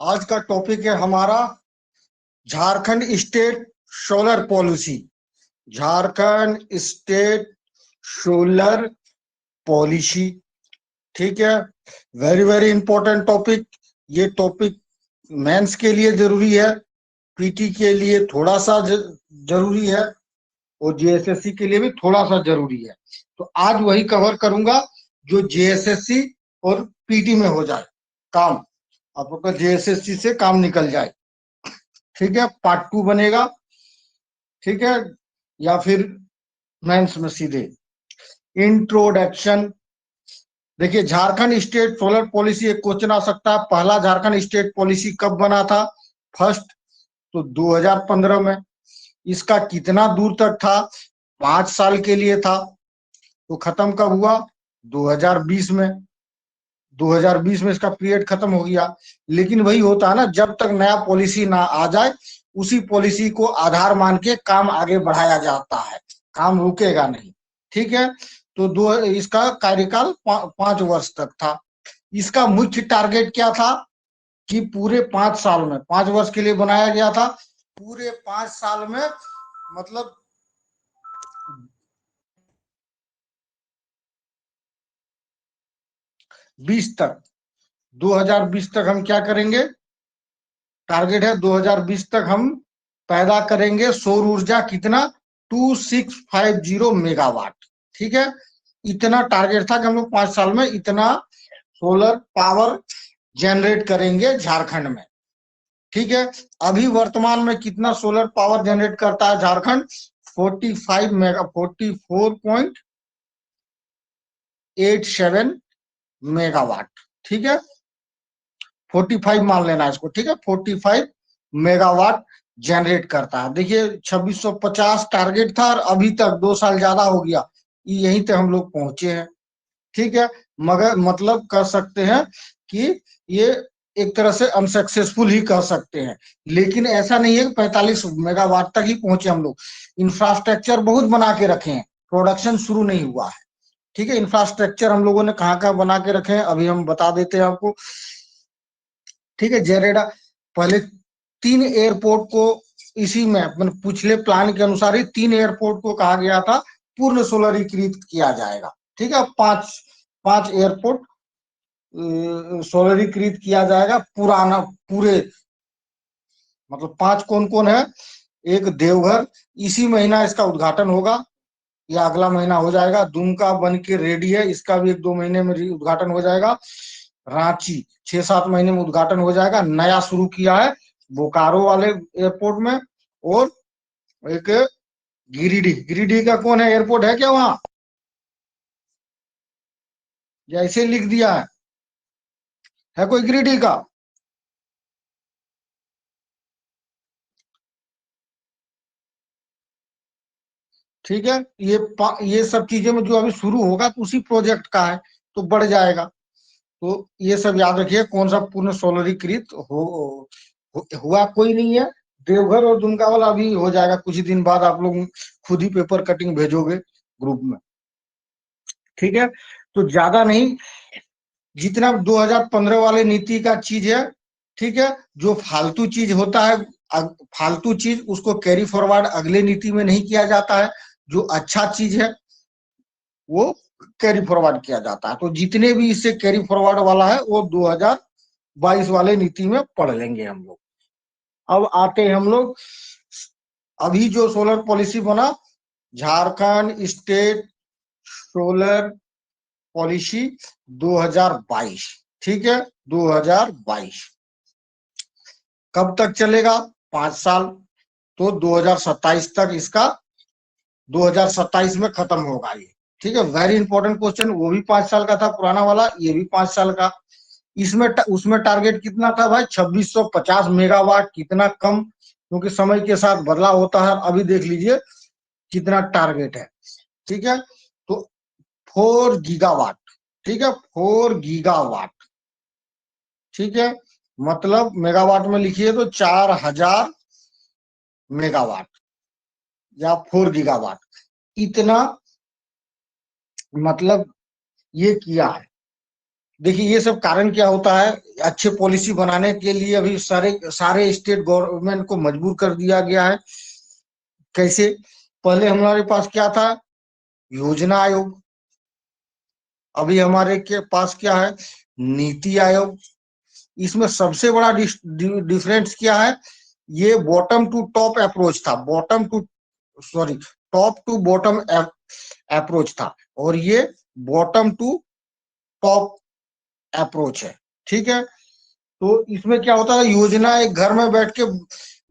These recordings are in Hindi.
आज का टॉपिक है हमारा Jharkhand state solar policy. Jharkhand state solar policy, ठीक है। Very very important topic. ये टॉपिक मेंस के लिए जरूरी है, पीटी के लिए थोड़ा सा जरूरी है और जेएसएससी के लिए भी थोड़ा सा जरूरी है। तो आज वही कवर करूंगा जो जेएसएससी और पीटी में हो जाए काम, आपका जेएसएससी से काम निकल जाए, ठीक है। पार्ट 2 बनेगा, ठीक है, या फिर मेंस में सीधे इंट्रोडक्शन। देखिए, झारखंड स्टेट सोलर पॉलिसी एक क्वेश्चन आ सकता है। पहला झारखंड स्टेट पॉलिसी कब बना था? फर्स्ट तो 2015 में। इसका कितना दूर तक था? 5 साल के लिए था। तो खत्म कब हुआ? 2020 में। 2020 में इसका पीरियड खत्म हो गया। लेकिन वही होता है ना, जब तक नया पॉलिसी ना आ जाए उसी पॉलिसी को आधार मान के काम आगे बढ़ाया जाता है, काम रुकेगा नहीं, ठीक है। तो इसका कार्यकाल 5 वर्ष तक था। इसका मुख्य टारगेट क्या था कि पूरे 5 साल में, 5 वर्ष के लिए बनाया गया था, पूरे 5 साल में मतलब 20 तक, 2020 तक हम क्या करेंगे? टारगेट है 2020 तक हम पैदा करेंगे सौर ऊर्जा कितना? 2650 मेगावाट, ठीक है। इतना टारगेट था कि हम लोग 5 साल में इतना सोलर पावर जनरेट करेंगे झारखंड में, ठीक है। अभी वर्तमान में कितना सोलर पावर जनरेट करता है झारखंड? 44.87 मेगावाट, ठीक है। 45 मान लेना इसको, ठीक है। 45 मेगावाट जनरेट करता है। देखिए, 2650 टारगेट था और अभी तक 2 साल ज्यादा हो गया, यहीं तक हम लोग पहुंचे हैं, ठीक है। मगर मतलब कह सकते हैं कि ये एक तरह से अनसक्सेसफुल ही कह सकते हैं। लेकिन ऐसा नहीं है कि 45 मेगावाट तक ही पहुंचे हम लोग। इंफ्रास्ट्रक्चर बहुत बना के रखे हैं, प्रोडक्शन शुरू नहीं हुआ है, ठीक है। इंफ्रास्ट्रक्चर हम लोगों ने कहाँ कहाँ बना के रखे हैं अभी हम बता देते हैं आपको, ठीक है। जेरेडा पहले 3 एयरपोर्ट को इसी में मतलब पिछले प्लान के अनुसार ही 3 एयरपोर्ट को कहा गया था पूर्ण सोलरीकृत किया जाएगा, ठीक है। 5 एयरपोर्ट सोलरीकृत किया जाएगा पुराना पूरे, मतलब 5 कौन कौन है? एक देवघर, इसी महीना इसका उद्घाटन होगा या अगला महीना हो जाएगा। दुमका बन के रेडी है, इसका भी 1-2 महीने में उद्घाटन हो जाएगा। रांची 6-7 महीने में उद्घाटन हो जाएगा, नया शुरू किया है बोकारो वाले एयरपोर्ट में। और एक गिरिडीह, गिरिडीह का कौन है? एयरपोर्ट है क्या वहां? या ऐसे लिख दिया है कोई गिरिडीह का? ठीक है। ये सब चीजें में जो अभी शुरू होगा तो उसी प्रोजेक्ट का है, तो बढ़ जाएगा। तो ये सब याद रखिए, कौन सा पूर्ण सोलरीकृत हुआ कोई नहीं है। देवघर और दुमका वाला अभी हो जाएगा कुछ ही दिन बाद, आप लोग खुद ही पेपर कटिंग भेजोगे ग्रुप में, ठीक है। तो ज्यादा नहीं, जितना 2015 वाले नीति का चीज है, ठीक है। जो फालतू चीज होता है, फालतू चीज उसको कैरी फॉरवर्ड अगले नीति में नहीं किया जाता है। जो अच्छा चीज है वो कैरी फॉरवर्ड किया जाता है। तो जितने भी इससे कैरी फॉरवर्ड वाला है वो 2022 वाले नीति में पढ़ लेंगे हम लोग। अब आते हैं हम लोग, अभी जो सोलर पॉलिसी बना, झारखंड स्टेट सोलर पॉलिसी 2022, ठीक है। 2022 कब तक चलेगा? 5 साल। तो 2027 तक इसका, 2027 में खत्म होगा ये, ठीक है। Very important question. वो भी 5 साल का था पुराना वाला, ये भी 5 साल का। इसमें उसमें टारगेट कितना था भाई? 2650 मेगावाट। कितना कम, क्योंकि समय के साथ बदलाव होता है। अभी देख लीजिए कितना टारगेट है, ठीक है। तो 4 गीगावाट, ठीक है, 4 गीगावाट, ठीक है। मतलब मेगावाट में लिखिए तो 4000 मेगावाट या 4 गीगावाट, इतना मतलब ये किया है, देखिए ये सब कारण क्या होता है, अच्छे पॉलिसी बनाने के लिए अभी सारे सारे स्टेट गवर्नमेंट को मजबूर कर दिया गया है। कैसे? पहले हमारे पास क्या था? योजना आयोग। अभी हमारे के पास क्या है? नीति आयोग। इसमें सबसे बड़ा डिफरेंस क्या है? ये बॉटम टू टॉप अप्रोच था, bottom to sorry top to bottom approach था, और ये बॉटम टू टॉप अप्रोच है। ठीक है, तो इसमें क्या होता है, योजना एक घर में बैठ के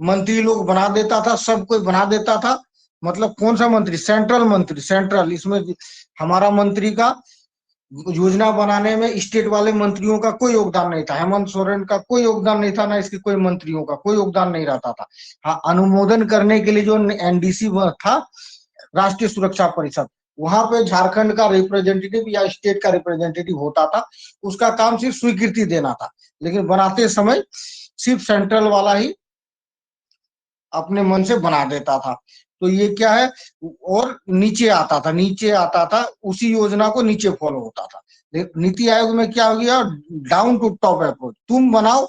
मंत्री लोग बना देता था, सब कोई बना देता था। मतलब कौन सा मंत्री? सेंट्रल मंत्री, सेंट्रल। इसमें हमारा मंत्री का योजना बनाने में स्टेट वाले मंत्रियों का कोई योगदान नहीं था, हेमंत सोरेन का कोई योगदान नहीं था, ना इसके कोई मंत्रियों का कोई योगदान नहीं रहता था। हाँ, अनुमोदन करने के लिए जो एनडीसी था, राष्ट्रीय सुरक्षा परिषद, वहां पे झारखंड का रिप्रेजेंटेटिव या स्टेट का रिप्रेजेंटेटिव होता था, उसका काम सिर्फ स्वीकृति देना था, लेकिन बनाते समय सिर्फ सेंट्रल वाला ही अपने मन से बना देता था। तो ये क्या है, और नीचे आता था, उसी योजना को नीचे फॉलो होता था। नीति आयोग में क्या हो गया? Down to top approach. तुम बनाओ,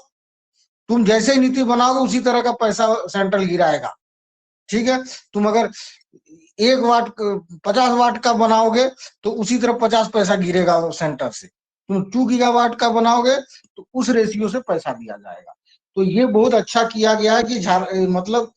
तुम जैसे ही नीति बनाओगे उसी तरह का पैसा सेंट्रल गिराएगा। ठीक है, तुम अगर 1 वाट 50 वाट का बनाओगे तो उसी तरह 50 पैसा गिरेगा सेंटर से। तुम 2 गीगावाट का बनाओगे तो उस रेशियो से पैसा दिया जाएगा। तो ये बहुत अच्छा किया गया है कि मतलब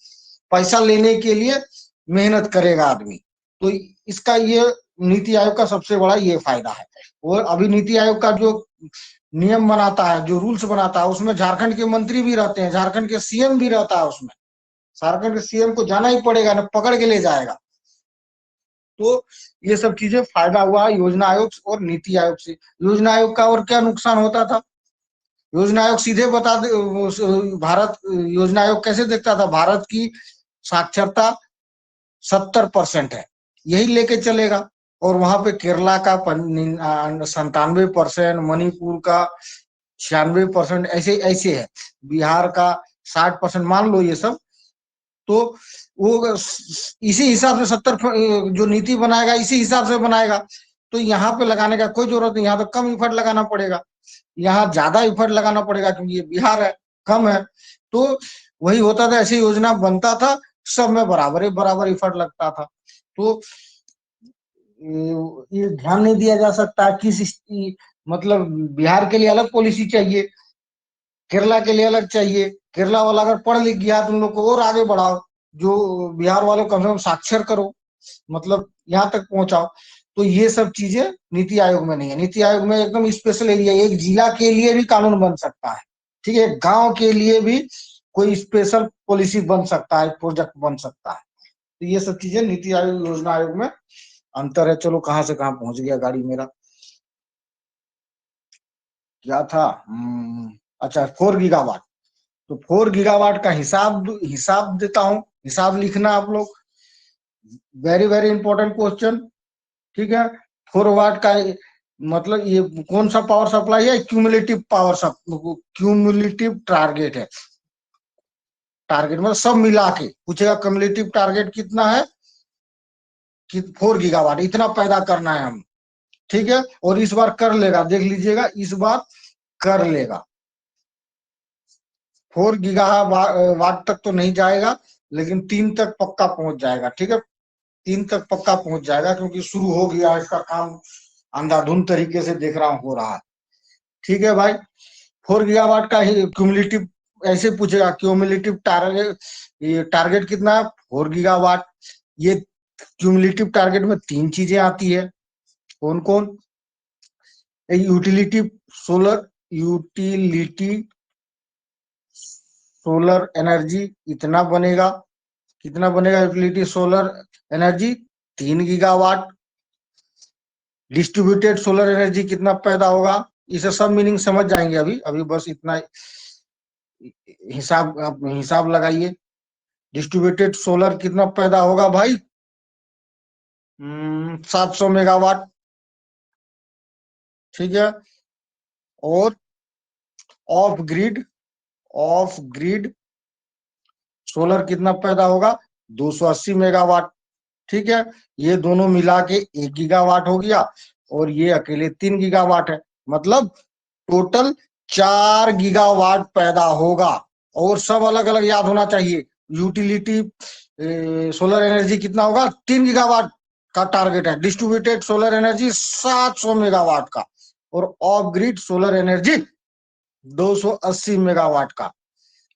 पैसा लेने के लिए मेहनत करेगा आदमी। तो इसका ये नीति आयोग का सबसे बड़ा ये फायदा है। और अभी नीति आयोग का जो नियम बनाता है, जो रूल्स बनाता है, उसमें झारखंड के मंत्री भी रहते हैं, झारखंड के सीएम भी रहता है उसमें। झारखंड के सीएम को जाना ही पड़ेगा, ना पकड़ के ले जाएगा। तो ये सब चीजें फायदा हुआ योजना आयोग और नीति आयोग से। योजना आयोग का और क्या नुकसान होता था? योजना आयोग सीधे बता दे, भारत योजना आयोग कैसे देखता था? भारत की साक्षरता 70% है, यही लेके चलेगा। और वहां पे केरला का 97%, मणिपुर का 96%, ऐसे ऐसे है, बिहार का 60%, मान लो ये सब। तो वो इसी हिसाब से 70 जो नीति बनाएगा इसी हिसाब से बनाएगा। तो यहाँ पे लगाने का कोई जरूरत नहीं, यहाँ तो कम इफर्ट लगाना पड़ेगा, यहाँ ज्यादा इफर्ट लगाना पड़ेगा क्योंकि ये बिहार है, कम है। तो वही होता था, ऐसी योजना बनता था, सब में बराबर इफर्ट लगता था। तो ये ध्यान नहीं दिया जा सकता किस मतलब बिहार के लिए अलग पॉलिसी चाहिए, केरला के लिए अलग चाहिए। केरला वाला अगर पढ़ लिख गया तुम लोग को और आगे बढ़ाओ, जो बिहार वालों कम से कम साक्षर करो, मतलब यहाँ तक पहुंचाओ। तो ये सब चीजें नीति आयोग में नहीं है। नीति आयोग में एकदम स्पेशल एरिया, एक जिला के लिए भी कानून बन सकता है, ठीक है, गांव के लिए भी कोई स्पेशल पॉलिसी बन सकता है, प्रोजेक्ट बन सकता है। तो ये सब चीजें नीति आयोग योजना आयोग में अंतर है। चलो कहां से कहां पहुंच गया गाड़ी मेरा, क्या था? अच्छा, 4 गीगावाट। तो 4 गीगावाट का हिसाब देता हूं, हिसाब लिखना आप लोग, वेरी वेरी इंपॉर्टेंट क्वेश्चन। ठीक है, 4 वाट का मतलब ये कौन सा पावर सप्लाई है? क्यूमुलेटिव पावर क्यूमुलेटिव टारगेट है। टारगेट मतलब सब मिला के पूछेगा, क्यूमुलेटिव टारगेट कितना है कि 4 गीगावाट इतना पैदा करना है हम। ठीक है, और इस बार कर लेगा, देख लीजिएगा, इस बार कर लेगा। 4 गीगावाट तक तो नहीं जाएगा, लेकिन 3 तक पक्का पहुंच जाएगा। ठीक है, 3 तक पक्का पहुंच जाएगा, क्योंकि शुरू हो गया इसका काम, अंधाधुंध तरीके से देख रहा हूं हो रहा है। ठीक है भाई, 4 गीगावाट का ही क्यूमुलेटिव ऐसे पूछेगा, क्यूमुलेटिव टारगेट, ये टारगेट कितना है? 4 गीगावाट। ये क्यूमुलेटिव टारगेट में 3 चीजें आती है, कौन कौन? यूटिलिटी सोलर एनर्जी इतना बनेगा। कितना बनेगा utility solar energy? 3 gigawatt. Distributed solar energy कितना पैदा होगा? इसे सब मीनिंग समझ जाएंगे, अभी अभी बस इतना हिसाब, आप हिसाब लगाइए। डिस्ट्रीब्यूटेड सोलर कितना पैदा होगा भाई? 700 मेगावाट। ठीक है, और of grid, of grid solar कितना पैदा होगा? 280 मेगावाट। ठीक है, ये दोनों मिला के 1 गीगावाट हो गया, और ये अकेले 3 गीगावाट है। मतलब टोटल 4 गीगावाट पैदा होगा। और सब अलग अलग याद होना चाहिए। यूटिलिटी सोलर एनर्जी कितना होगा, 3 गीगावाट का टारगेट है। डिस्ट्रीब्यूटेड सोलर एनर्जी 700 मेगावाट का, और of grid solar energy 280 megawatt का।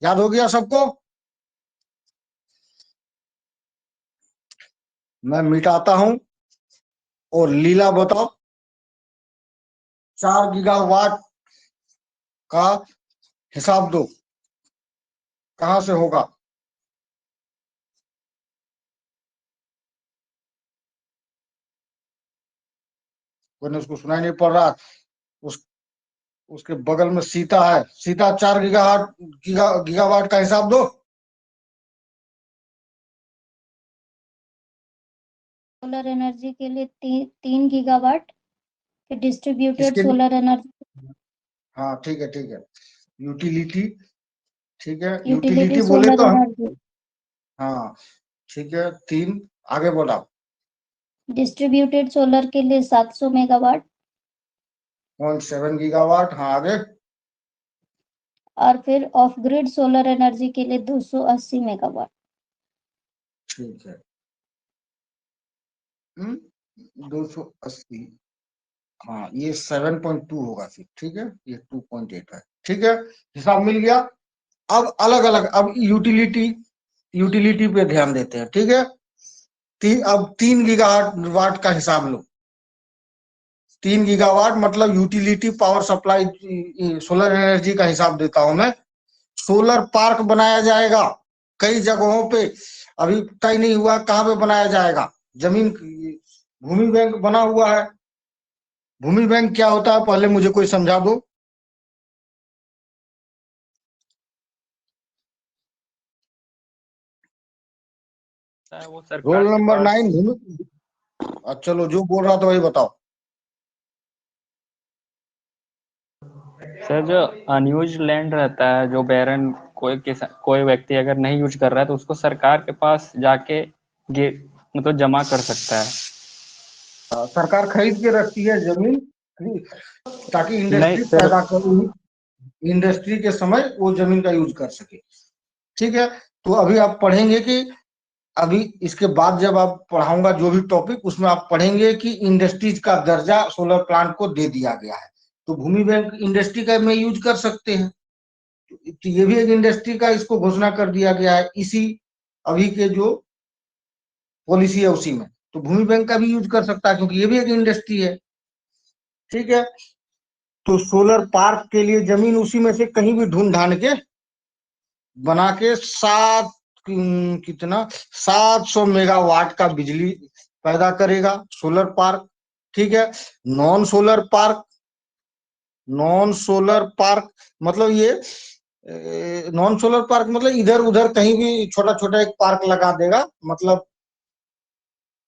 याद हो गया सबको? मैं मिटाता हूं और लीला बताओ, 4 गीगावाट का हिसाब दो, कहां से होगा? वरना उसको सुनाई नहीं पड़ रहा। उस उसके बगल में सीता है। सीता, 4 गीगावाट का हिसाब दो। सोलर एनर्जी के लिए 3 गीगावाट, फिर डिस्ट्रीब्यूटेड इसके लिए सोलर एनर्जी, हाँ ठीक है, ठीक है। यूटिलिटी, ठीक है, यूटिलिटी यूटिलिटी बोले सोलर तो हम, एनर्जी, हाँ ठीक है, 3। आगे बोला। डिस्ट्रीब्यूटेड सोलर के लिए 700 मेगावाट, 0.7 गीगावाट। हाँ आगे। और फिर ऑफ ग्रिड सोलर एनर्जी के लिए 280 मेगावाट। ठीक है। 280। हाँ ये 7.2 होगा फिर, ठीक है, ये 2.8 है, ठीक है। हिसाब मिल गया। अब अलग अलग, अब यूटिलिटी, यूटिलिटी पे ध्यान देते हैं, ठीक है। अब 3 गीगावाट का हिसाब लो। 3 गीगावाट मतलब utility power supply, solar energy का हिसाब देता हूं मैं। सोलर पार्क बनाया जाएगा कई जगहों पे। अभी तय नहीं हुआ कहां पे बनाया जाएगा। जमीन, भूमि बैंक बना हुआ है। भूमि बैंक क्या होता है पहले मुझे कोई समझा दो। वो रोल सरकार के नंबर पास। 9 भूमि। चलो जो बोल रहा था वही बताओ। सर जो अनयूज लैंड रहता है, जो बैरन, कोई व्यक्ति अगर नहीं यूज कर रहा है तो उसको सरकार के पास जाके मतलब जमा कर सकता है। सरकार खरीद के रखती है जमीन, ताकि नहीं इंडस्ट्री सर, पैदा कर, इंडस्ट्री के समय वो जमीन का यूज कर सके। ठीक है। तो अभी आप पढ़ेंगे कि, अभी इसके बाद जब आप पढ़ाऊंगा जो भी टॉपिक, उसमें आप पढ़ेंगे कि इंडस्ट्रीज का दर्जा सोलर प्लांट को दे दिया गया है। तो भूमि बैंक इंडस्ट्री का में यूज कर सकते हैं। तो ये भी एक इंडस्ट्री का इसको घोषणा कर दिया गया है इसी अभी के जो पॉलिसी है उसी में। तो भूमि बैंक का भी यूज कर सकता है क्योंकि ये भी एक इंडस्ट्री है। ठीक है। तो सोलर पार्क के लिए जमीन उसी में से कहीं भी ढूंढ ढांड के बना के कितना 700 मेगावाट का बिजली पैदा करेगा सोलर पार्क। ठीक है। Non solar park, non solar park मतलब ये, नॉन सोलर पार्क मतलब इधर उधर कहीं भी छोटा छोटा एक पार्क लगा देगा। मतलब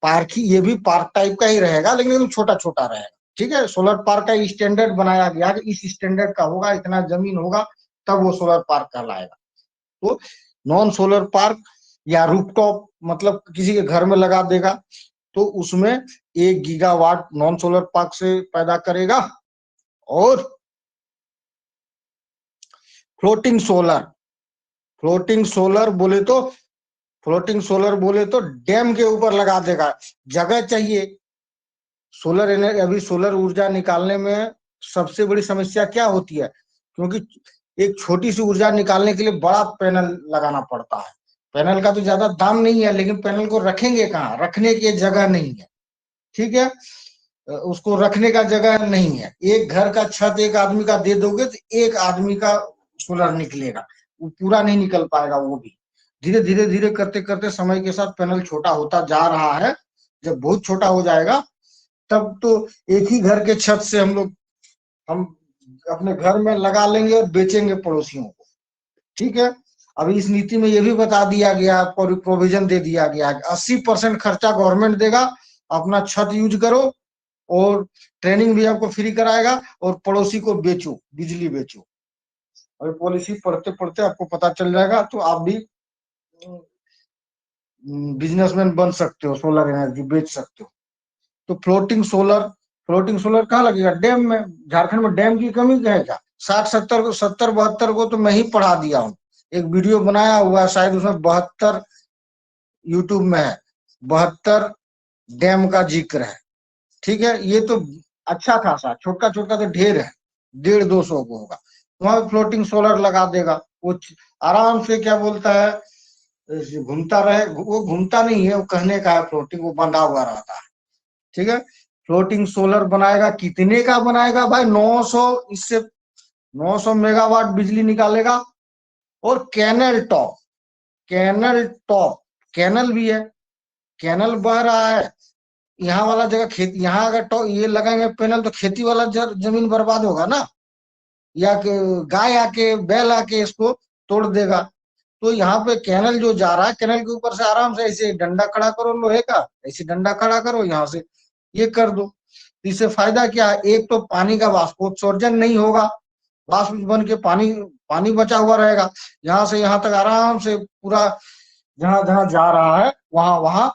पार्क ही, ये भी पार्क टाइप का ही रहेगा लेकिन एकदम छोटा छोटा रहेगा। ठीक है। सोलर पार्क का स्टैंडर्ड बनाया गया कि इस स्टैंडर्ड का होगा, इतना जमीन होगा, तब वो सोलर पार्क कहलाएगा। तो नॉन सोलर पार्क या रूफटॉप मतलब किसी के घर में लगा देगा, तो उसमें 1 गीगावाट नॉन सोलर पार्क से पैदा करेगा। और फ्लोटिंग सोलर, फ्लोटिंग सोलर बोले तो, फ्लोटिंग सोलर बोले तो डैम के ऊपर लगा देगा। जगह चाहिए सोलर एनर्जी। अभी सोलर ऊर्जा निकालने में सबसे बड़ी समस्या क्या होती है, क्योंकि एक छोटी सी ऊर्जा निकालने के लिए बड़ा पैनल लगाना पड़ता है। पैनल का तो ज्यादा दाम नहीं है, लेकिन पैनल को रखेंगे कहाँ, रखने की जगह नहीं है। ठीक है। उसको रखने का जगह नहीं है। एक घर का छत एक आदमी का दे दोगे तो एक आदमी का सोलर निकलेगा, वो पूरा नहीं निकल पाएगा। वो भी धीरे धीरे धीरे करते करते समय के साथ पैनल छोटा होता जा रहा है। जब बहुत छोटा हो जाएगा तब तो एक ही घर के छत से हम अपने घर में लगा लेंगे और बेचेंगे पड़ोसियों को। ठीक है। अभी इस नीति में ये भी बता दिया गया, प्रोविजन दे दिया गया कि 80% खर्चा गवर्नमेंट देगा, अपना छत यूज करो, और ट्रेनिंग भी आपको फ्री कराएगा, और पड़ोसी को बेचो, बिजली बेचो। अभी पॉलिसी पढ़ते पढ़ते आपको पता चल जाएगा, तो आप भी बिजनेसमैन बन सकते हो, सोलर एनर्जी बेच सकते हो। तो फ्लोटिंग सोलर, फ्लोटिंग सोलर कहाँ लगेगा? डैम में। झारखंड में डैम की कमी है क्या? 60-70 को तो मैं ही पढ़ा दिया हूँ। एक वीडियो बनाया हुआ है, शायद उसमें 72 यूट्यूब में है, 72 डैम का जिक्र है। ठीक है, ये तो अच्छा खासा, छोटा छोटा तो ढेर है, 150-200 को होगा। वहां फ्लोटिंग सोलर लगा देगा, वो आराम से क्या बोलता है, घूमता रहे। वो घूमता नहीं है, वो कहने का है फ्लोटिंग, वो बंधा हुआ रहता है। ठीक है, फ्लोटिंग सोलर बनाएगा, कितने का बनाएगा भाई? 900, इससे 900 मेगावाट बिजली निकालेगा। और canal top, canal top, canal भी है, कैनल बह रहा है। यहाँ वाला जगह खेती, यहाँ अगर ये लगाएंगे पैनल तो खेती वाला जमीन बर्बाद होगा ना, या गाय आके बैल आके इसको तोड़ देगा। तो यहाँ पे कैनल जो जा रहा है, कैनल के ऊपर से आराम से ऐसे डंडा खड़ा करो लोहे का, ऐसे डंडा खड़ा करो, यहाँ से ये कर दो। इससे फायदा क्या है? एक तो पानी का वाष्पोत्सर्जन नहीं होगा, वाष्प बन के पानी पानी बचा हुआ रहेगा। यहाँ से यहाँ तक आराम से पूरा जहां जहां जा रहा है वहां वहां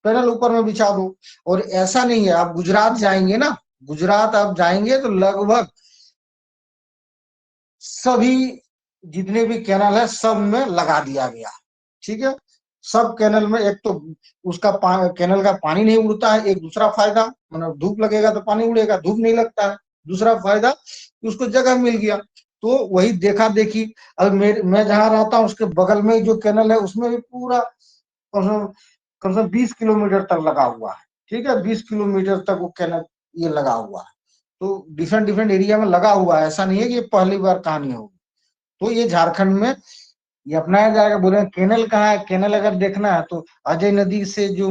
पैनल ऊपर में बिछा दो। और ऐसा नहीं है, आप गुजरात जाएंगे ना, गुजरात आप जाएंगे तो लगभग सभी जितने भी कैनल है सब में लगा दिया गया। ठीक है, सब कैनल में। एक तो उसका कैनल का पानी नहीं उड़ता है, एक दूसरा फायदा, मतलब धूप लगेगा तो पानी उड़ेगा, धूप नहीं लगता है। दूसरा फायदा कि उसको जगह मिल गया। तो वही देखा देखी। अब मैं जहां रहता हूँ उसके बगल में जो कैनल है उसमें भी पूरा कम से कम 20 किलोमीटर तक लगा हुआ है। ठीक है, 20 किलोमीटर तक वो कैनल ये लगा हुआ है। तो डिफरेंट डिफरेंट एरिया में लगा हुआ है, ऐसा नहीं है कि ये पहली बार कहानी होगी। तो ये झारखंड में ये अपनाया जाएगा। बोले कैनल कहाँ है? कैनल अगर देखना है तो अजय नदी से जो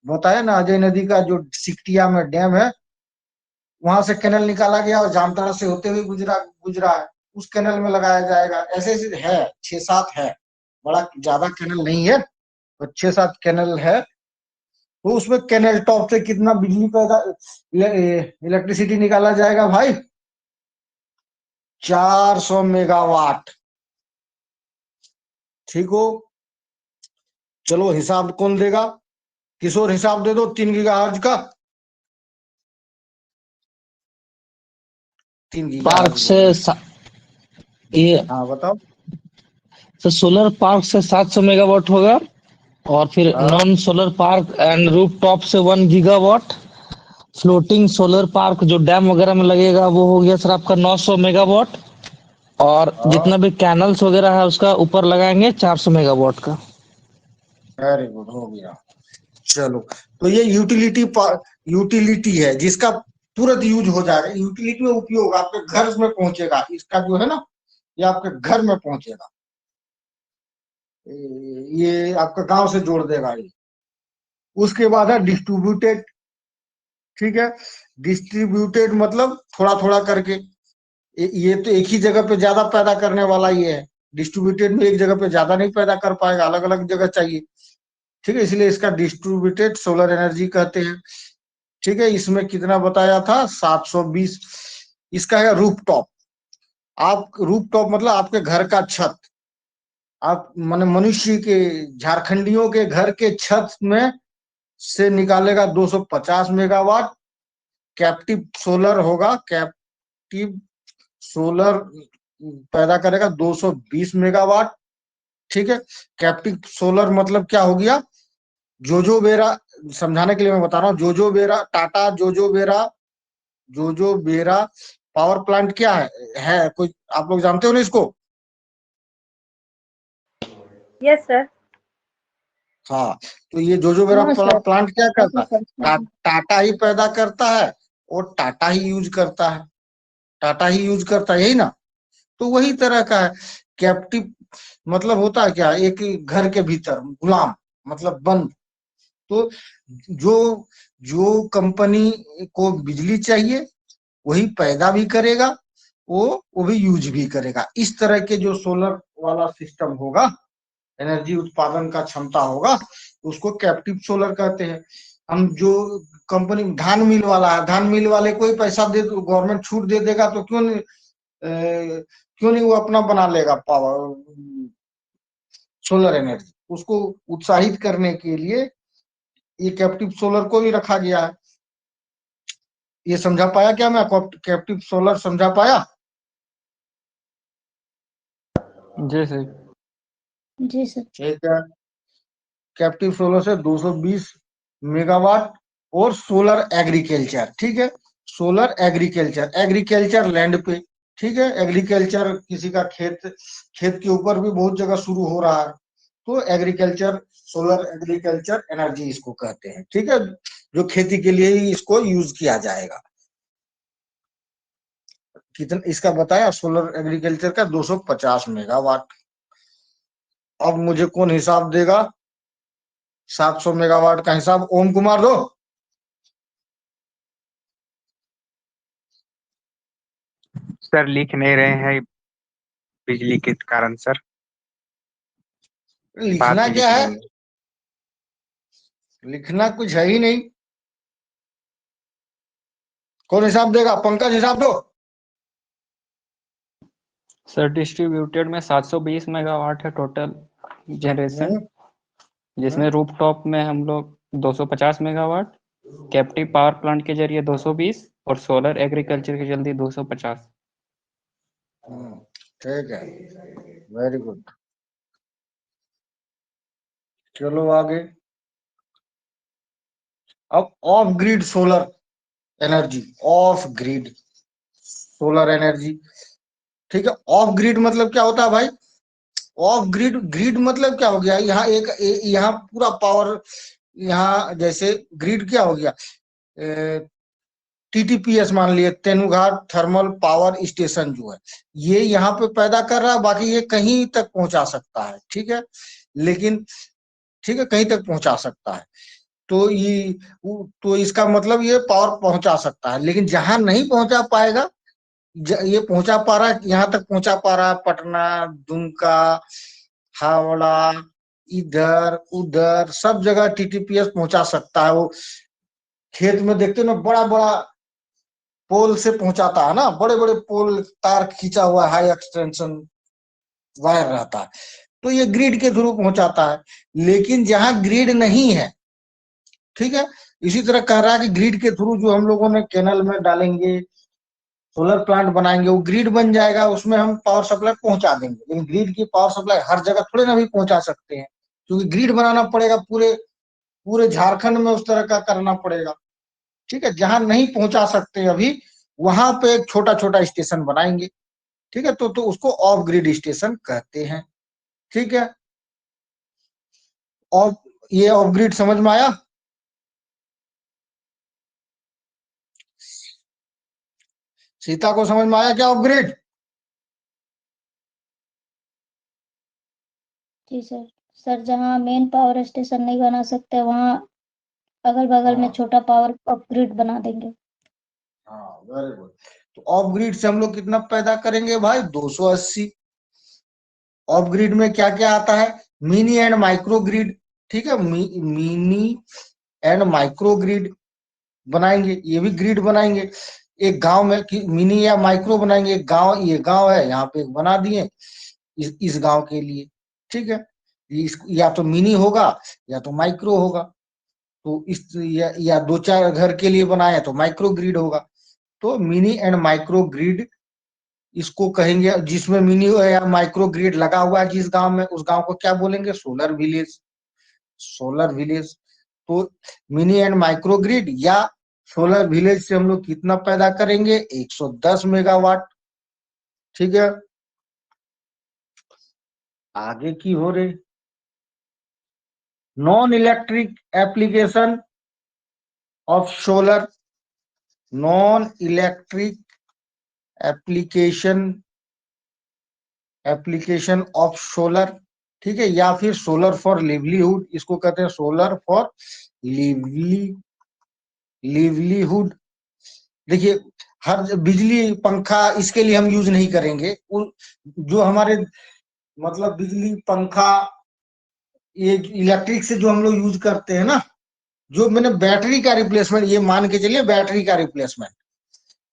बताया ना, अजय नदी का जो सिकटिया में डैम है, वहां से कैनल निकाला गया और जामताड़ा से होते हुए गुजरा है, उस कैनल में लगाया जाएगा। ऐसे ऐसे है, 6-7 है, बड़ा ज्यादा कैनल नहीं है, तो 6-7 कैनल है। तो उसमें कैनल टॉप से कितना बिजली पैदा, इलेक्ट्रिसिटी निकाला जाएगा भाई? 400 मेगावाट। ठीक हो, चलो हिसाब कौन देगा? किशोर हिसाब दे दो 3 गीगाहर्ट्ज का। 3 पार्क गीगाहर्ट्ज से ये हाँ बताओ। तो सोलर पार्क से 700 मेगावाट होगा, और फिर हाँ non solar park and roof top से 1 गीगावाट। फ्लोटिंग सोलर पार्क जो डैम वगैरह में लगेगा वो हो गया सर आपका 900 मेगावाट। और हाँ, जितना भी कैनल्स वगैरह है उसका ऊपर लगाएंगे 400 मेगावाट का। वेरी गुड, हो गया। चलो, तो ये यूटिलिटी है जिसका तुरंत यूज हो जाएगा। यूटिलिटी में उपयोग आपके घर में पहुंचेगा, इसका जो है ना, ये आपके घर में पहुंचेगा। ये आपका गांव से जोड़ देगा ये। उसके बाद है डिस्ट्रीब्यूटेड। ठीक है, डिस्ट्रीब्यूटेड मतलब थोड़ा थोड़ा करके। ये तो एक ही जगह पे ज्यादा पैदा करने वाला ये है। डिस्ट्रीब्यूटेड में एक जगह पे ज्यादा नहीं पैदा कर पाएगा, अलग अलग जगह चाहिए। ठीक है, इसलिए इसका डिस्ट्रीब्यूटेड सोलर एनर्जी कहते हैं। ठीक है, इसमें कितना बताया था? 720। इसका है रूफ टॉप। आप रूफ टॉप मतलब आपके घर का छत, आप माने मनुष्य के, झारखंडियों के घर के छत में से निकालेगा 250 मेगावाट। कैप्टिव सोलर होगा, कैप्टिव सोलर पैदा करेगा 220 मेगावाट। ठीक है, कैप्टिव सोलर मतलब क्या हो गया? जोजो बेरा, समझाने के लिए मैं बता रहा हूँ। जोजो बेरा, टाटा जोजो बेरा पावर प्लांट क्या है कोई आप लोग जानते हो ना इसको? Yes sir. हाँ, तो ये जोजो बेरा हाँ सर, प्लांट क्या करता है? करता है। टाटा ही पैदा करता है और टाटा ही यूज करता है, टाटा ही यूज करता है, यही ना? तो वही तरह का है। कैप्टिव मतलब होता है क्या? एक घर के भीतर गुलाम, मतलब बंद। तो जो जो कंपनी को बिजली चाहिए वही पैदा भी करेगा, वो भी यूज भी करेगा। इस तरह के जो सोलर वाला सिस्टम होगा, एनर्जी उत्पादन का क्षमता होगा, उसको कैप्टिव सोलर कहते हैं। हम जो कंपनी धान मिल वाला है, धान मिल वाले को ही पैसा दे, गवर्नमेंट छूट दे देगा तो क्यों नहीं वो अपना बना लेगा पावर, सोलर एनर्जी। उसको उत्साहित करने के लिए ये कैप्टिव सोलर को भी रखा गया है। ये समझा पाया क्या मैं? कैप्टिव सोलर समझा पाया? जी सर। जी सर। ठीक है, कैप्टिव सोलर से 220 मेगावाट। और सोलर एग्रीकल्चर, ठीक है, सोलर एग्रीकल्चर, एग्रीकल्चर लैंड पे, ठीक है, एग्रीकल्चर किसी का खेत खेत के ऊपर भी बहुत जगह शुरू हो रहा है, तो एग्रीकल्चर, सोलर एग्रीकल्चर एनर्जी इसको कहते हैं, ठीक है, जो खेती के लिए ही इसको यूज किया जाएगा। कितना इसका बताया? सोलर एग्रीकल्चर का 250 मेगावाट। अब मुझे कौन हिसाब देगा 700 मेगावाट का हिसाब? ओम कुमार दो। सर लिख नहीं रहे हैं बिजली के कारण सर, बाद लिखना में क्या लिख है? लेंगे। लिखना कुछ है ही नहीं। कौन हिसाब देगा? पंकज हिसाब दो। सर डिस्ट्रीब्यूटेड में 720 मेगावाट है टोटल जनरेशन, हम्म, जिसमें रूफटॉप में हम लोग 250 मेगावाट, कैप्टिव पावर प्लांट के जरिए 220 और सोलर एग्रीकल्चर के जल्दी 250। ठीक है, वेरी गुड। चलो आगे। अब of grid solar energy, of grid solar energy, ठीक है। ऑफ ग्रिड मतलब क्या होता है भाई? ऑफ ग्रिड, ग्रिड मतलब क्या हो गया? यहाँ यहाँ पूरा पावर, यहाँ जैसे ग्रिड क्या हो गया? टीटीपीएस मान लिए, तेनुघाट थर्मल पावर स्टेशन जो है, ये यहाँ पे पैदा कर रहा है, बाकी ये कहीं तक पहुंचा सकता है, ठीक है, लेकिन ठीक है, कहीं तक पहुंचा सकता है। तो ये, तो इसका मतलब ये पावर पहुंचा सकता है, लेकिन जहां नहीं पहुंचा पाएगा, ये पहुंचा पा रहा है, यहाँ तक पहुंचा पा रहा है, पटना, दुमका, हावड़ा, इधर उधर सब जगह टीटीपीएस पहुंचा सकता है। वो खेत में देखते हो ना, बड़ा बड़ा पोल से पहुंचाता है ना, बड़े बड़े पोल, तार खींचा हुआ हाई एक्सटेंशन वायर रहता है, तो ये ग्रिड के थ्रू पहुंचाता है। लेकिन जहां ग्रिड नहीं है, ठीक है, इसी तरह कह रहा है कि ग्रिड के थ्रू जो हम लोगों ने कैनल में डालेंगे, सोलर प्लांट बनाएंगे, वो ग्रिड बन जाएगा, उसमें हम पावर सप्लाई पहुंचा देंगे। लेकिन ग्रिड की पावर सप्लाई हर जगह थोड़े ना भी पहुंचा सकते हैं, क्योंकि ग्रिड बनाना पड़ेगा, पूरे पूरे झारखंड में उस तरह का करना पड़ेगा, ठीक है। जहां नहीं पहुंचा सकते अभी, वहां पे एक छोटा छोटा स्टेशन बनाएंगे, ठीक है, तो उसको ऑफ ग्रिड स्टेशन कहते हैं, ठीक है। ऑफ, ये ऑफ ग्रिड समझ में आया? सीता को समझ में आया क्या ऑफ ग्रिड? जी सर। सर जहाँ मेन पावर स्टेशन नहीं बना सकते, वहाँ अगल बगल में हाँ छोटा पावर अपग्रेड बना देंगे। हाँ, वेरी गुड। तो ऑफ ग्रिड से हम लोग कितना पैदा करेंगे भाई? 280। ऑफ ग्रिड में क्या क्या आता है? मिनी एंड माइक्रो ग्रिड, ठीक है, मिनी एंड माइक्रो ग्रिड बनाएंगे, ये भी ग्रिड बनाएंगे। एक गांव में मिनी या माइक्रो बनाएंगे, एक गांव, ये गांव है, यहाँ पे एक बना दिए इस गांव के लिए, ठीक है। या तो मिनी होगा या तो माइक्रो होगा, तो इस या दो चार घर के लिए बनाए तो माइक्रो ग्रिड होगा। तो मिनी एंड माइक्रो ग्रिड इसको कहेंगे, जिसमें मिनी या माइक्रो ग्रिड लगा हुआ है जिस गांव में, उस गांव को क्या बोलेंगे? Solar village, solar village. तो मिनी एंड माइक्रो ग्रिड या सोलर विलेज से हम लोग कितना पैदा करेंगे? 110 मेगावाट, ठीक है। आगे की हो रही non electric application of solar, non electric application, application of solar, ठीक है, या फिर सोलर फॉर लिवलीहुड, इसको कहते हैं सोलर फॉर लिवलीहुड। देखिए, हर बिजली पंखा इसके लिए हम यूज नहीं करेंगे, जो हमारे मतलब बिजली पंखा, ये इलेक्ट्रिक से जो हम लोग यूज करते हैं ना, जो मैंने बैटरी का रिप्लेसमेंट, ये मान के चलिए बैटरी का रिप्लेसमेंट,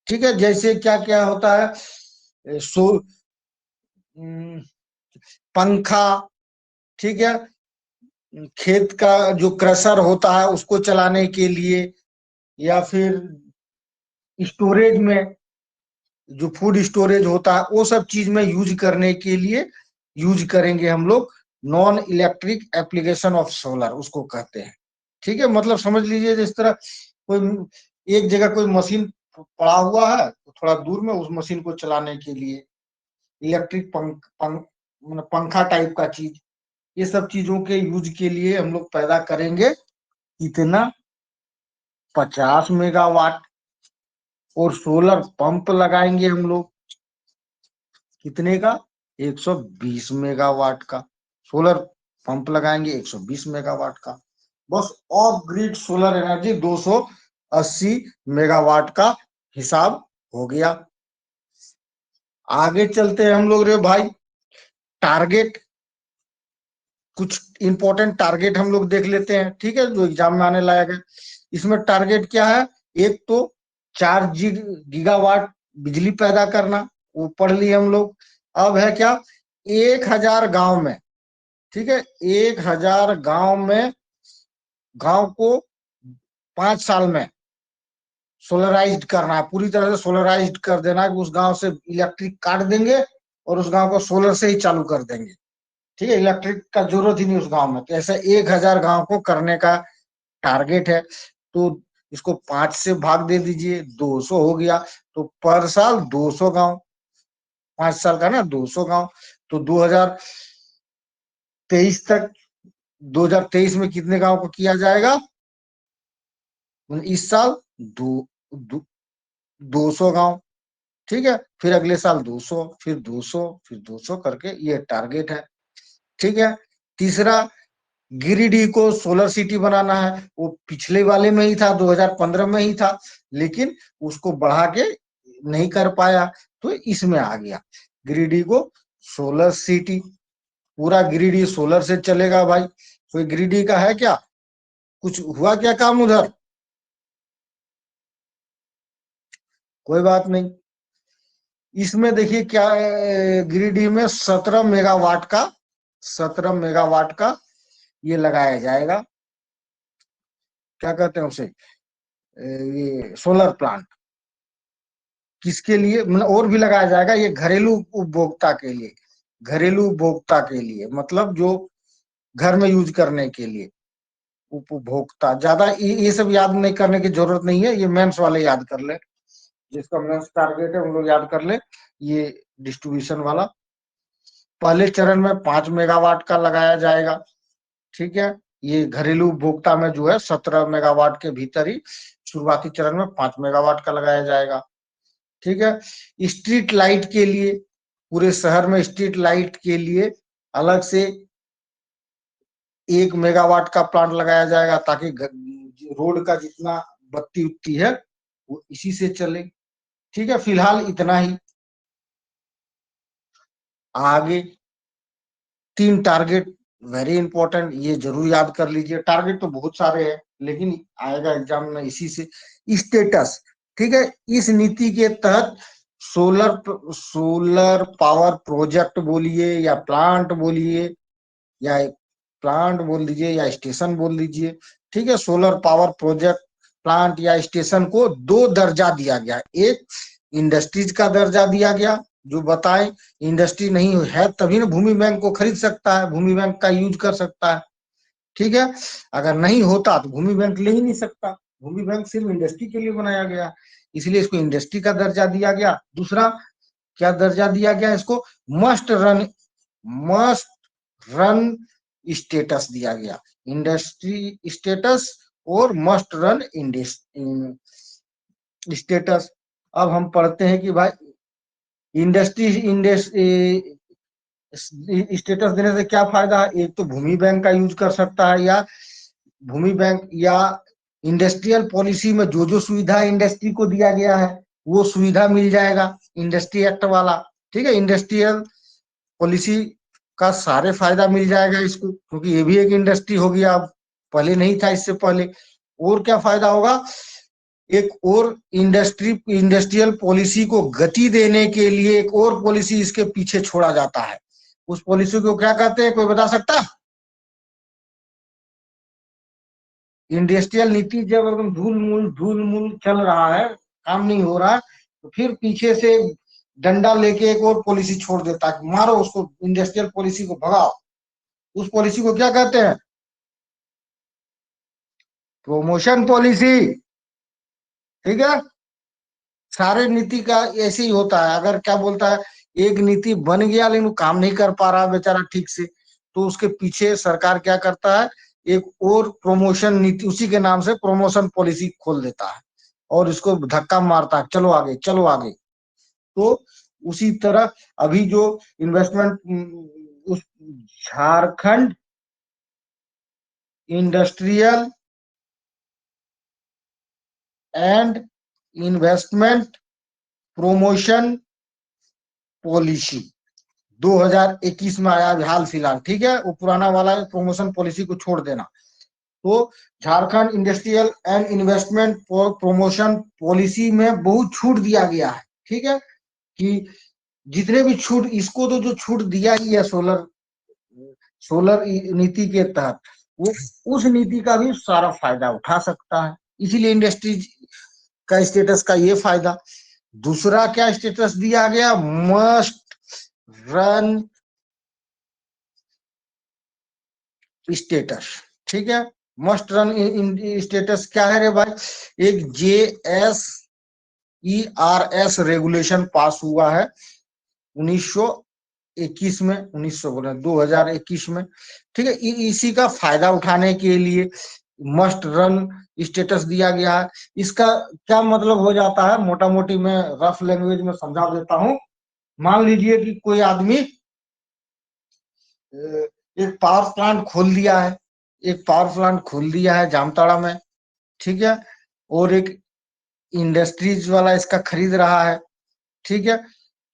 ठीक है। जैसे क्या क्या होता है, पंखा, ठीक है, खेत का जो क्रशर होता है उसको चलाने के लिए, या फिर स्टोरेज में, जो फूड स्टोरेज होता है वो सब चीज में यूज करने के लिए यूज करेंगे हम लोग। Non electric application of solar उसको कहते हैं। ठीक है, मतलब समझ लीजिए जिस तरह कोई एक जगह कोई मशीन पड़ा हुआ है तो थोड़ा दूर में उस मशीन को चलाने के लिए इलेक्ट्रिक मतलब पंखा टाइप का चीज, ये सब चीजों के यूज के लिए हम लोग पैदा करेंगे कितना, 50 मेगावाट। और सोलर पंप लगाएंगे हम लोग कितने का, 120 मेगावाट का। सोलर पंप लगाएंगे 120 मेगावाट का। बस of grid solar energy 280 megawatt का हिसाब हो गया। आगे चलते हैं हम लोग रे भाई, टारगेट, कुछ इंपॉर्टेंट टारगेट हम लोग देख लेते हैं। ठीक है, जो एग्जाम में आने लायक है। इसमें टारगेट क्या है, एक तो 4 गीगावाट बिजली पैदा करना, वो पढ़ लिए हम लोग। अब है क्या, 1000 गांव में, ठीक है, 1000 गांव को 5 साल में सोलराइज्ड करना है, पूरी तरह से सोलराइज्ड कर देना है कि उस गांव से इलेक्ट्रिक काट देंगे और उस गांव को सोलर से ही चालू कर देंगे। ठीक है, इलेक्ट्रिक का जरूरत ही नहीं उस गांव में। तो ऐसे 1000 गांव को करने का टारगेट है। तो इसको 5 से भाग दे दीजिए, 200 हो गया। तो पर साल 200 गांव, 5 साल का ना 200 गांव। तो 2023 तक, 2023 में कितने गांव को किया जाएगा, इस साल 200 गांव। ठीक है, फिर अगले साल 200, फिर 200, फिर 200 करके ये टारगेट है। ठीक है, तीसरा, गिरिडीह को सोलर सिटी बनाना है। वो पिछले वाले में ही था, 2015 में ही था, लेकिन उसको बढ़ा के नहीं कर पाया, तो इसमें आ गया गिरिडीह को सोलर सिटी। पूरा गिरिडीह सोलर से चलेगा भाई। तो गिरिडीह का है क्या, कुछ हुआ क्या काम उधर, कोई बात नहीं। इसमें देखिए क्या, गिरिडीह में 17 मेगावाट का ये लगाया जाएगा, क्या कहते हैं उसे, ये सोलर प्लांट। किसके लिए, मतलब और भी लगाया जाएगा, ये घरेलू उपभोक्ता के लिए, घरेलू उपभोक्ता के लिए, मतलब जो घर में यूज करने के लिए उपभोक्ता। ज्यादा ये सब याद नहीं करने की जरूरत नहीं है, ये मेंस वाले याद कर ले, जिसका मेंस टारगेट है उन लोग याद कर ले। ये डिस्ट्रीब्यूशन वाला पहले चरण में 5 मेगावाट का लगाया जाएगा। ठीक है, ये घरेलू उपभोक्ता में जो है 17 मेगावाट के भीतर ही शुरुआती चरण में 5 मेगावाट का लगाया जाएगा। ठीक है, स्ट्रीट लाइट के लिए, पूरे शहर में स्ट्रीट लाइट के लिए अलग से 1 मेगावाट का प्लांट लगाया जाएगा, ताकि रोड का जितना बत्ती उत्ती है वो इसी से चले। ठीक है, फिलहाल इतना ही। आगे 3 टारगेट वेरी इंपॉर्टेंट, ये जरूर याद कर लीजिए। टारगेट तो बहुत सारे हैं, लेकिन आएगा एग्जाम में इसी से। स्टेटस, ठीक है, इस नीति के तहत सोलर पावर प्रोजेक्ट बोलिए या प्लांट बोलिए, या प्लांट बोल दीजिए या स्टेशन बोल दीजिए। ठीक है, सोलर पावर प्रोजेक्ट, प्लांट या स्टेशन को 2 दर्जा दिया गया। एक इंडस्ट्रीज का दर्जा दिया गया, जो बताएं इंडस्ट्री नहीं है तभी ना भूमि बैंक को खरीद सकता है, भूमि बैंक का यूज कर सकता है। ठीक है, अगर नहीं होता तो भूमि बैंक ले ही नहीं सकता। भूमि बैंक सिर्फ इंडस्ट्री के लिए बनाया गया, इसलिए इसको इंडस्ट्री का दर्जा दिया गया। दूसरा क्या दर्जा दिया गया इसको, मस्ट रन स्टेटस दिया गया, इंडस्ट्री स्टेटस और मस्ट रन स्टेटस। अब हम पढ़ते हैं कि भाई इंडस्ट्री स्टेटस देने से क्या फायदा है। एक तो भूमि बैंक का यूज कर सकता है, या भूमि बैंक या इंडस्ट्रियल पॉलिसी में जो जो सुविधा इंडस्ट्री को दिया गया है वो सुविधा मिल जाएगा, इंडस्ट्री एक्ट वाला। ठीक है, इंडस्ट्रियल पॉलिसी का सारे फायदा मिल जाएगा इसको, क्योंकि ये भी एक इंडस्ट्री हो गया, अब पहले नहीं था इससे पहले। और क्या फायदा होगा, एक और इंडस्ट्रियल पॉलिसी को गति देने के लिए एक और पॉलिसी इसके पीछे छोड़ा जाता है। उस पॉलिसी को क्या कहते हैं, कोई बता सकता? इंडस्ट्रियल नीति जब एकदम धूल मूल चल रहा है, काम नहीं हो रहा है, तो फिर पीछे से डंडा लेके एक और पॉलिसी छोड़ देता है, मारो उसको, इंडस्ट्रियल पॉलिसी को भगाओ। उस पॉलिसी को क्या कहते हैं? Promotion policy. ठीक है, सारे नीति का ऐसे ही होता है। अगर क्या बोलता है, एक नीति बन गया लेकिन वो काम नहीं कर पा रहा बेचारा ठीक से, तो उसके पीछे सरकार क्या करता है, एक और प्रमोशन नीति उसी के नाम से प्रमोशन पॉलिसी खोल देता है और इसको धक्का मारता है, चलो आगे चलो आगे। तो उसी तरह अभी जो इन्वेस्टमेंट उस Jharkhand industrial and investment promotion policy 2021 में आया हाल फिलहाल। ठीक है, वो पुराना वाला प्रमोशन पॉलिसी को छोड़ देना। तो Jharkhand industrial and investment promotion policy में बहुत छूट दिया गया है। ठीक है, कि जितने भी छूट, इसको तो जो छूट दिया ही है सोलर नीति के तहत, वो उस नीति का भी सारा फायदा उठा सकता है। इसीलिए इंडस्ट्री का स्टेटस का ये फायदा। दूसरा क्या स्टेटस दिया गया, मस्ट रन स्टेटस। ठीक है, मस्ट रन स्टेटस क्या है रे भाई, एक JSERS रेगुलेशन पास हुआ है 1921 में, 2021 में। ठीक है, इसी का फायदा उठाने के लिए मस्ट रन स्टेटस दिया गया है। इसका क्या मतलब हो जाता है, मोटा मोटी मैं रफ लैंग्वेज में समझा देता हूं। मान लीजिए कि कोई आदमी एक पावर प्लांट खोल दिया है जामताड़ा में। ठीक है, और एक इंडस्ट्रीज वाला इसका खरीद रहा है। ठीक है,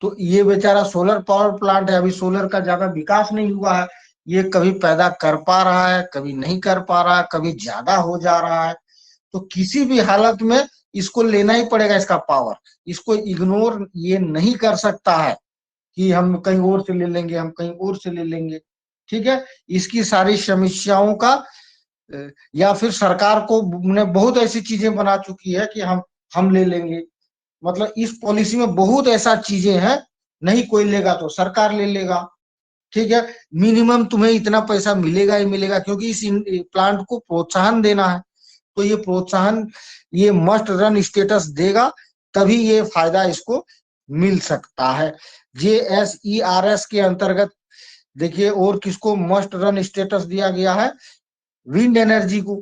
तो ये बेचारा सोलर पावर प्लांट है, अभी सोलर का ज्यादा विकास नहीं हुआ है, ये कभी पैदा कर पा रहा है, कभी नहीं कर पा रहा है, कभी ज्यादा हो जा रहा है। तो किसी भी हालत में इसको लेना ही पड़ेगा, इसका पावर। इसको इग्नोर ये नहीं कर सकता है कि हम कहीं और से ले लेंगे, हम कहीं और से ले लेंगे। ठीक है, इसकी सारी समस्याओं का या फिर सरकार को ने बहुत ऐसी चीजें बना चुकी है कि हम ले लेंगे। मतलब इस पॉलिसी में बहुत ऐसा चीजें हैं, नहीं कोई लेगा तो सरकार ले लेगा। ठीक है, मिनिमम तुम्हें इतना पैसा मिलेगा ही मिलेगा, क्योंकि इस प्लांट को प्रोत्साहन देना है। तो ये प्रोत्साहन ये मस्ट रन स्टेटस देगा, तभी ये फायदा इसको मिल सकता है। JSERS के अंतर्गत देखिए और किसको मस्ट रन स्टेटस दिया गया है, विंड एनर्जी को।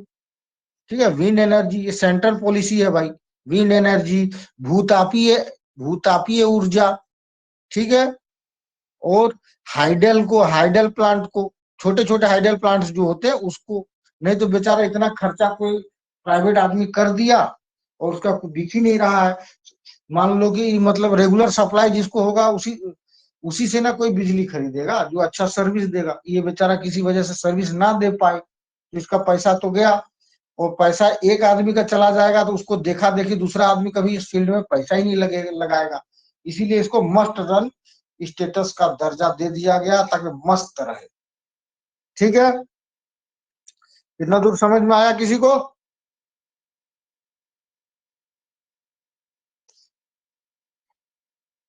ठीक है, विंड एनर्जी ये सेंट्रल पॉलिसी है भाई। विंड एनर्जी, भूतापीय ऊर्जा। ठीक है, और हाइडल प्लांट को, छोटे छोटे हाइडल प्लांट्स जो होते हैं उसको। नहीं तो बेचारा इतना खर्चा कोई प्राइवेट आदमी कर दिया और उसका कुछ दिख ही नहीं रहा है। मान लो कि मतलब रेगुलर सप्लाई जिसको होगा उसी से ना कोई बिजली खरीदेगा जो अच्छा सर्विस देगा। ये बेचारा किसी वजह से सर्विस ना दे पाए तो इसका पैसा तो गया, और पैसा एक आदमी का चला जाएगा तो उसको देखा देखी दूसरा आदमी कभी इस फील्ड में पैसा ही नहीं लगाएगा। इसीलिए इसको मस्ट रन स्टेटस का दर्जा दे दिया गया ताकि मस्त रहे। ठीक है, इतना दूर समझ में आया किसी को?